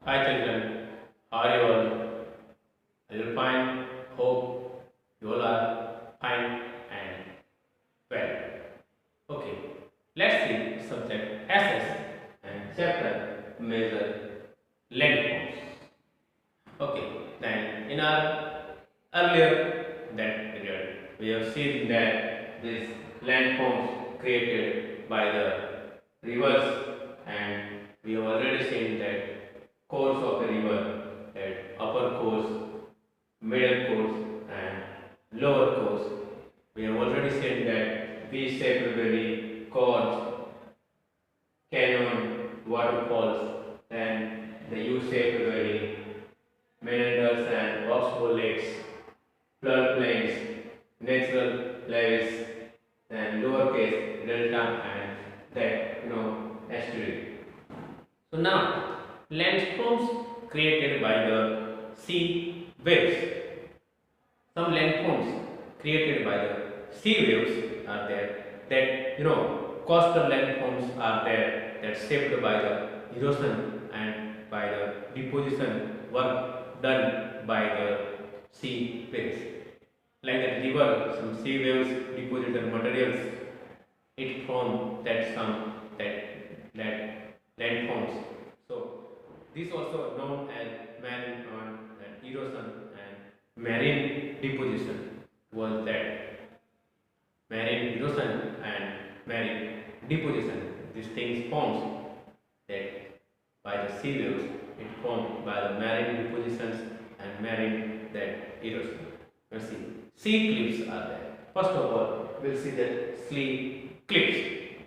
Hi children, how are you all? Are you fine? Hope you all are fine and well. Okay, let's see subject SS and chapter measure landforms. Okay, then in our earlier that period, we have seen that these landforms created by the rivers, and we have already seen that course of a river, that upper course, middle course, and lower course. We have already seen that V-shaped valley, gorge, canyon, waterfalls, and the U-shaped valley, meanders and oxbow lakes, floodplains, natural levees, and lowercase delta and that estuary. So now landforms created by the sea waves. Some landforms created by the sea waves are there. That coastal landforms are there that shaped by the erosion and by the deposition work done by the sea waves. Like the river, some sea waves deposited materials. It formed that some that landforms. So this also known as marine and erosion and marine deposition was that marine erosion and marine deposition. These things forms that by the sea waves, it formed by the marine depositions and marine that erosion. Let's see. Sea cliffs are there. First of all, we'll see that sea cliffs.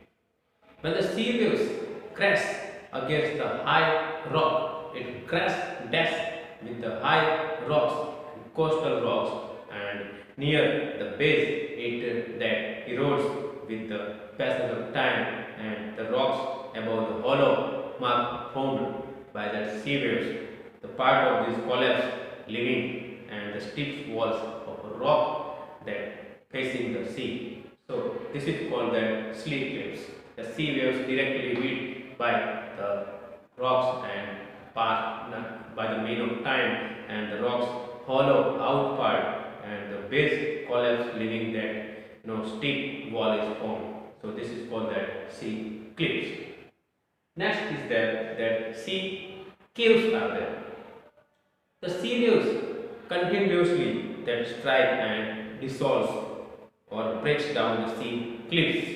When the sea waves crash against the high rock, it crash dash with the high rocks, coastal rocks, and near the base it that erodes with the passage of time, and the rocks above the hollow mark formed by the sea waves. The part of this collapse, leaving and the steep walls of a rock that facing the sea. So this is called the sea cliffs. The sea waves directly beat by the rocks and pass by the mean of time, and the rocks hollow out part and the base collapse, leaving that steep wall is formed. So this is called that sea cliffs. Next is that sea caves are there. The sea waves continuously that strike and dissolves or breaks down the sea cliffs.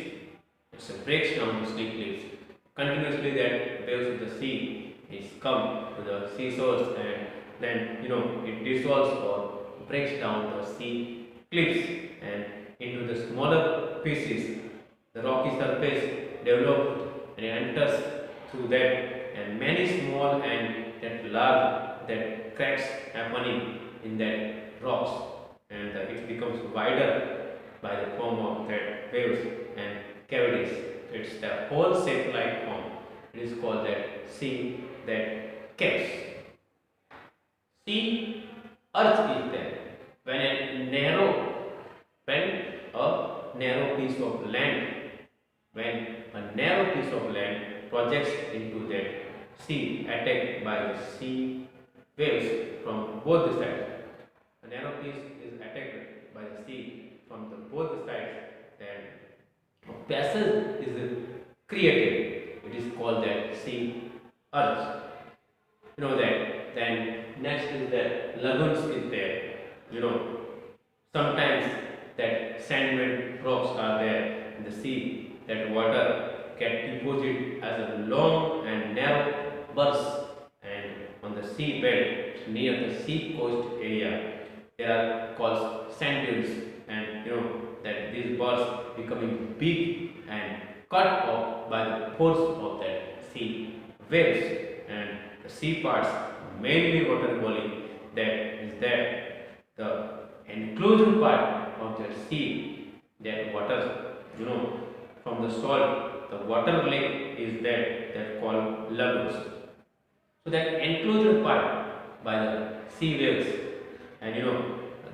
It breaks down the sea cliffs. Continuously that waves of the sea is come to the seashores, and then it dissolves or breaks down the sea cliffs and into the smaller pieces. The rocky surface developed and enters through that, and many small and that large that cracks happening in that rocks, and it becomes wider by the form of that waves and cavities. It's the whole shape like form. It is called that sea that caves. Sea earth is there. When a narrow piece of land, when a narrow piece of land projects into that sea, attacked by the sea waves from both the sides. A narrow piece is attacked by the sea from the both the sides, then a passage is created. It is called that sea earth. You know that. Then next is that lagoons is there. Sometimes that sandman rocks are there in the sea. That water can deposit as a long and narrow burst, and on the sea bed near the sea coast area, there are called sand dunes, and that these bursts becoming big and cut off by the force of that sea waves, and the sea parts mainly water body that is there. The enclosed part of the sea, that water, from the salt, the water lake is there that called lagoons. So that enclosed part by the sea waves, and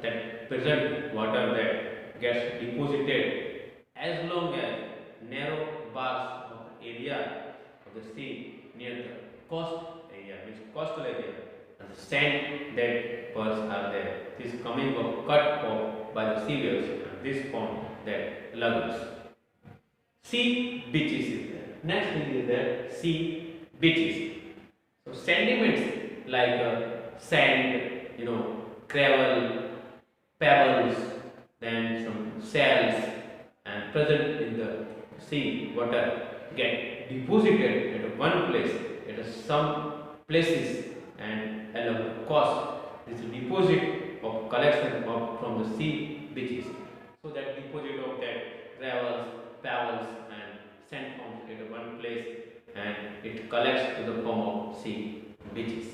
that present water that gets deposited as long as narrow bars of area of the sea near the coast area, which coastal area. And the sand that birds are there. This coming of cut off by the sea waves and this form that lagoons. Sea beaches is there. Next thing is there sea beaches. So sediments like sand, gravel, pebbles, then some shells, and present in the sea water get deposited at one place at some places and along the coast. This deposit of collection of from the sea beaches. So that deposit of that gravels, pebbles, and sand forms at one place and it collects to the form of sea beaches.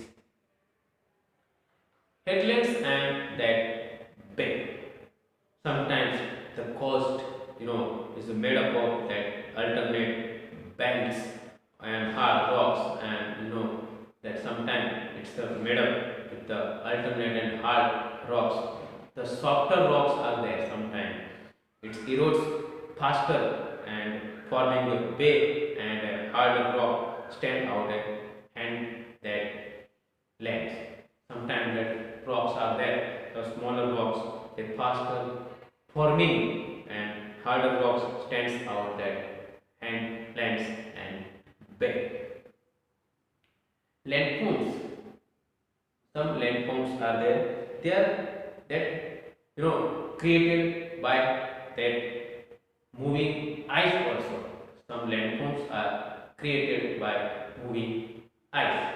Headlands and that bay. Sometimes the coast, is made up of that alternate banks and hard rocks, and that sometimes it's made up with the alternate and hard rocks. The softer rocks are there sometimes. It erodes faster and forming a bay and a harder rock stand out and that lands. Sometimes that rocks are there, the smaller rocks, they faster forming and harder rocks stands out that and lands and bay. Landforms. Some landforms are there. They are that created by that moving ice also. Some landforms are created by moving ice.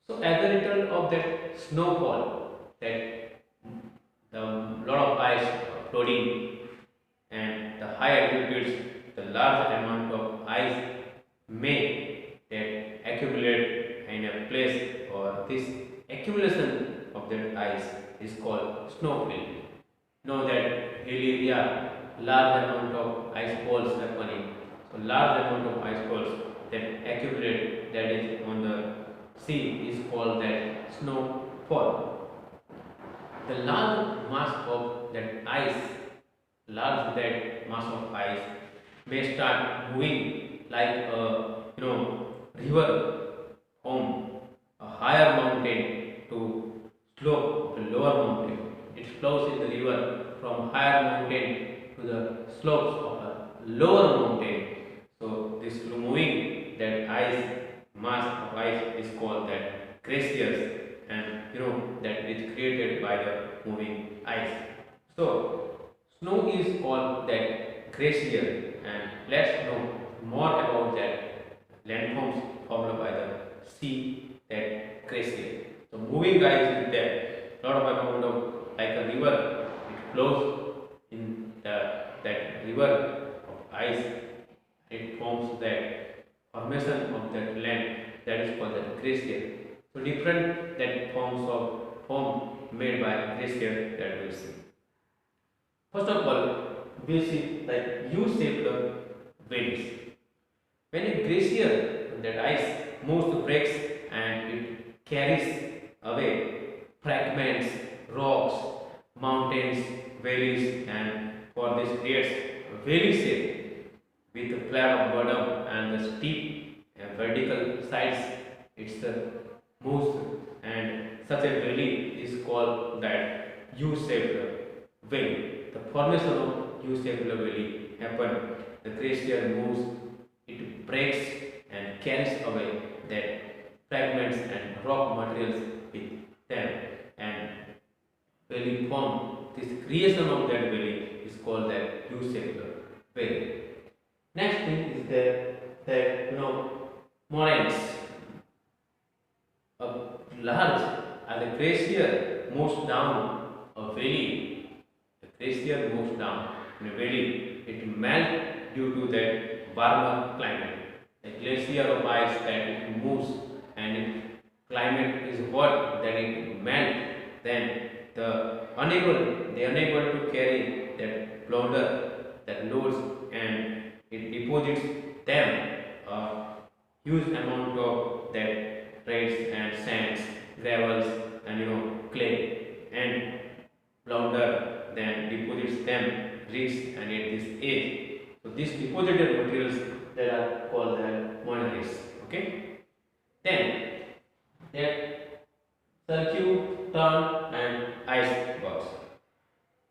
So as a result of that snowfall, that the lot of ice floating and the higher altitudes, the large amount of ice may that accumulate in a place, or this accumulation of that ice is called snowfall. Know that hilly area, large amount of ice falls happening. So large amount of ice falls that accumulate, that is on the sea, is called that snowfall. The large mass of that ice, large that mass of ice may start moving like a river from a higher mountain to slope of a lower mountain. It flows in the river from higher mountain to the slopes of a lower mountain. So this moving that ice, mass of ice is called that glaciers, and that is created by the moving ice. So snow is called that glacier, and let's know more about that landforms formed by the sea, that glacier. So moving ice is there. Lot of amount of like a river, it flows in that river of ice. It forms that formation of that land, that is called the glacier. So different that form made by glacier that we see. First of all, we see like U-shaped valleys. When a glacier, that ice moves, breaks, and it carries away fragments, rocks, mountains, valleys, and for this creates a valley shape with a flat bottom and the steep and vertical sides. It's the moves, and such a valley is called that U-shaped valley. The formation of U-shaped valley happen. The glacier moves, it breaks and carries away that fragments and rock materials with them, and valley form. This creation of that valley is called that U-shaped valley. Next thing is that moraines. A large, as a glacier moves down a valley, the glacier moves down in a valley, it melts due to that warmer climate. The glacier of ice that it moves and if climate is hot, then it melts, then they unable to carry that boulder, that loads, and it deposits them a huge amount of that reds and sands, gravels, and clay, and flounder then deposits them rich and at this age. So these deposited materials that are called the monasteries. Okay. Then that volcano and icebergs.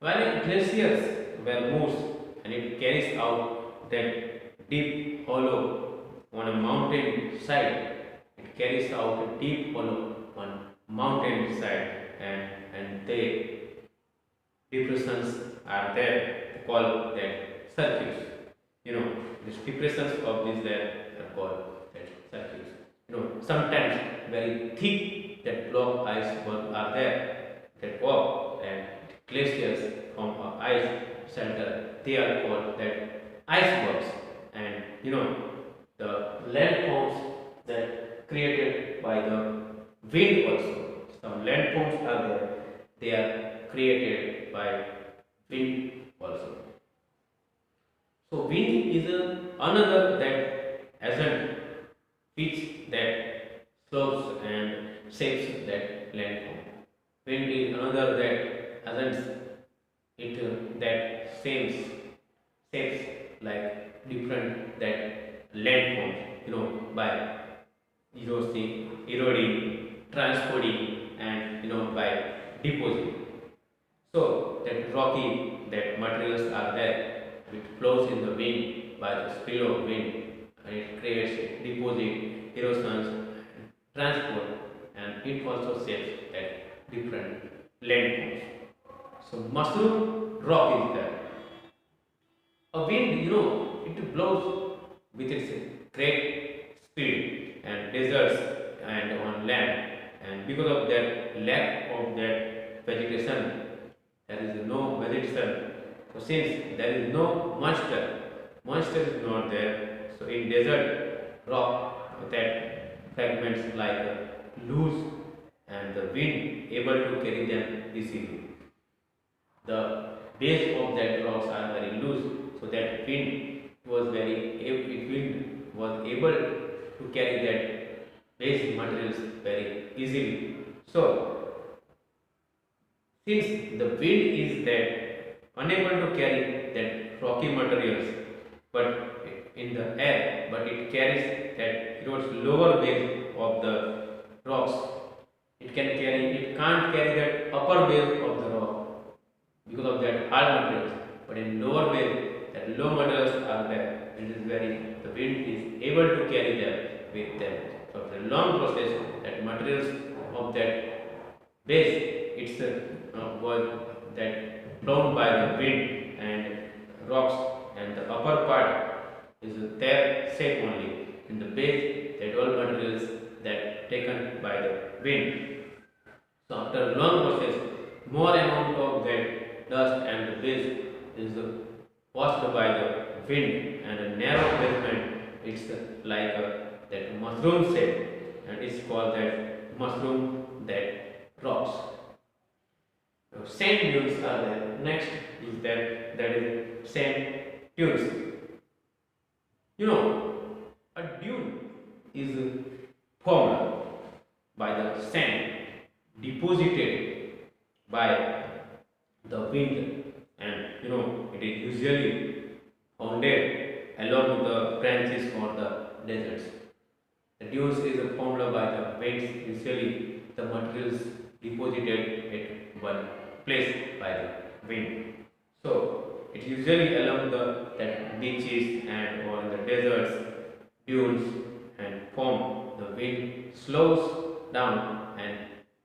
When glaciers were moved and it carries out that deep hollow on a mountain side, it carries out a deep hollow on mountain side, and they depressions are there called that circuits. You know, these depressions of these there are called that circuits. You know, sometimes very thick that block iceberg are there that walk and glaciers from ice shelter. They are called that icebergs. And you know, the landforms that created by the wind also. Some landforms are there. They are created by wind also. So wind is another that agent which that slopes and shapes that landform. Wind is another that agents it that shapes like different that landforms. You know, by eroding, transporting, and by depositing. So that rocky that materials are there, which flows in the wind by the spill of wind, and it creates deposit, erosions, transport, and it also shapes that different landforms. So mushroom rock is there. A wind, it blows with its great speed and deserts and on land, and because of that lack of that vegetation, there is no vegetation. So since there is no moisture is not there. So in desert rock, that fragments like loose, and the wind able to carry them easily. The base of that rocks are very loose, so that wind was able to carry that base materials very easily. So since the wind is that unable to carry that rocky materials, but in the air, but it carries that towards lower base of the rocks. It can't carry that upper base of the rock because of that hard materials. But in lower base, that low materials are there. It is the wind is able to carry them with them. So after a long process, that materials of that base was that blown by the wind and rocks, and the upper part is their shape only. In the base, that all materials that taken by the wind. So after a long process, more amount of that dust and the base is washed by the wind, and a narrow basement. It's like that mushroom shape, and it's called that mushroom that rocks. Sand dunes are there. Next is that is sand dunes. You know, a dune is formed by the sand deposited by the wind, and it is usually founded along the branches or the deserts. The dunes is formed by the winds, usually the materials deposited at one place by the wind. So it usually along the that beaches and or the deserts, dunes, and form. The wind slows down and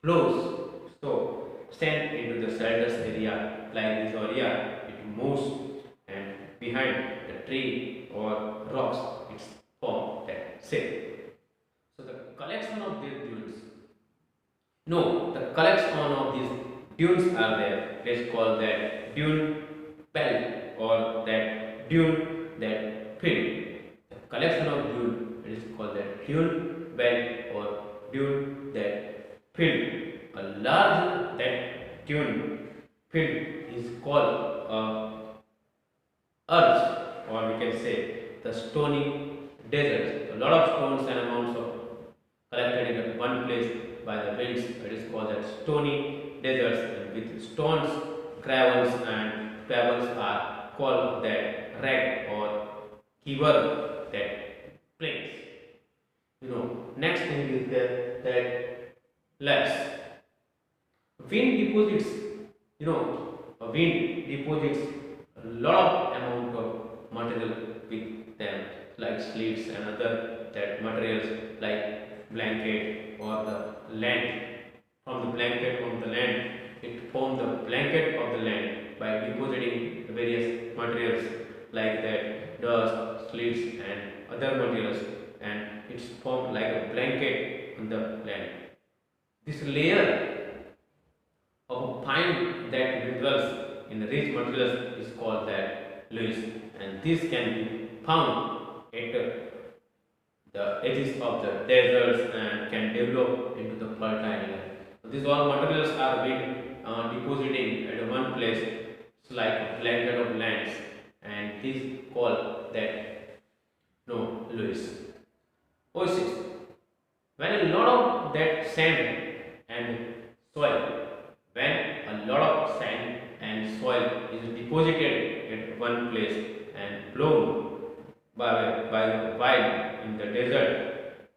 flows. So sand into the shelters area like this area, it moves, and behind the tree or rocks, it's formed that shape. So the collection of these dunes. No, the collection of these dunes are there. Let's call that dune belt or that dune that field. The collection of dune, it is called that dune belt or dune that field. A large that dune field is called earth, or we can say the stony desert. A lot of stones and amounts of collected in one place by the winds. It is called that stony deserts, and with stones, gravels, and pebbles are called that rag or kiver that plains. Next thing is that lakes. wind deposits, a wind deposits a lot of amount of material with them, like slits and other that materials like blanket or the land. From the blanket of the land, it forms the blanket of the land by depositing various materials like that dust, slits and other materials, and it's formed like a blanket on the land. This layer of fine that minerals in rich materials is called that Lewis, and this can be found at the edges of the deserts and can develop into the fertile land. So these all materials are being depositing at one place. It's like a blanket of lands, and this called that no Lewis. Oasis. When a lot of that sand and soil, when a lot of sand and soil is deposited at one place and blown by the wind in the desert,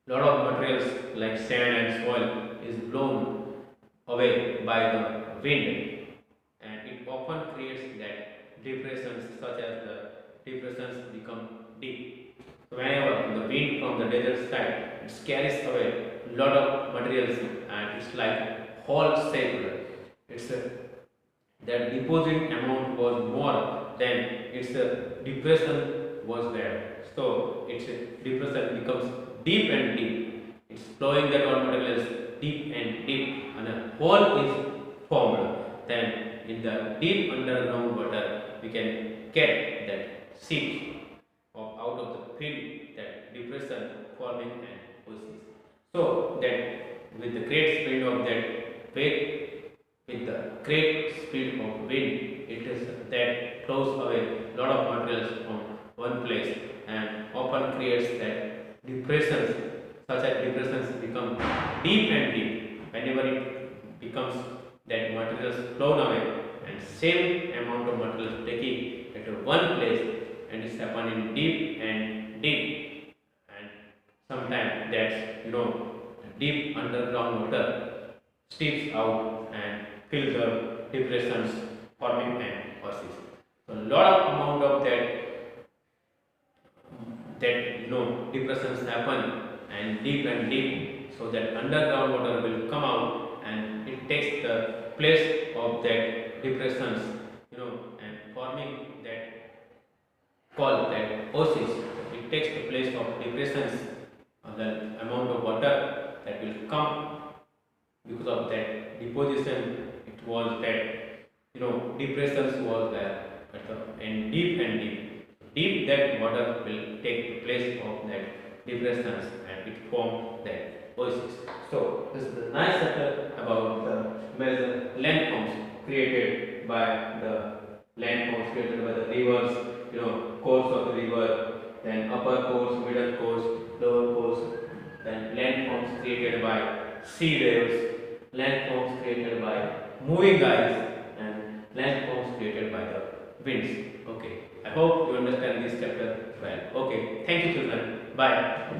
lot of materials like sand and soil is blown away by the wind, and it often creates that depressions, such as the depressions become deep. So whenever the wind from the desert side, it carries away a lot of materials, and it's like hole shaped. It's that deposit amount was more than its depression was there. So its depression becomes deep and deep. It's flowing that raw materials deep and deep, and a hole is formed. Then in the deep underground water, we can get that seep of out of the field, that depression forming an oasis. So that with the great speed of that wave, with the great speed of wind, it is that flows away lot of materials from one place and often creates that depressions. Such as depressions become deep and deep whenever it becomes that materials flown away, and same amount of materials taking at one place, and it's happen in deep and deep, and sometimes that's deep underground water steps out and fill the depressions, forming an oasis. So a lot of amount of that depressions happen and deep, so that underground water will come out and it takes the place of that depressions, and forming that called that oasis. It takes the place of depressions, the amount of water that will come because of that deposition. It was that depressions was there, and deep that water will take the place of that depressions, and it formed that oasis. So this is the nice chapter about the major landforms created by the rivers, course of the river, then upper course, middle course, lower course, then landforms created by sea waves, landforms created by moving ice, and landforms created by the winds. Okay, I hope you understand this chapter well. Okay, thank you children. Bye.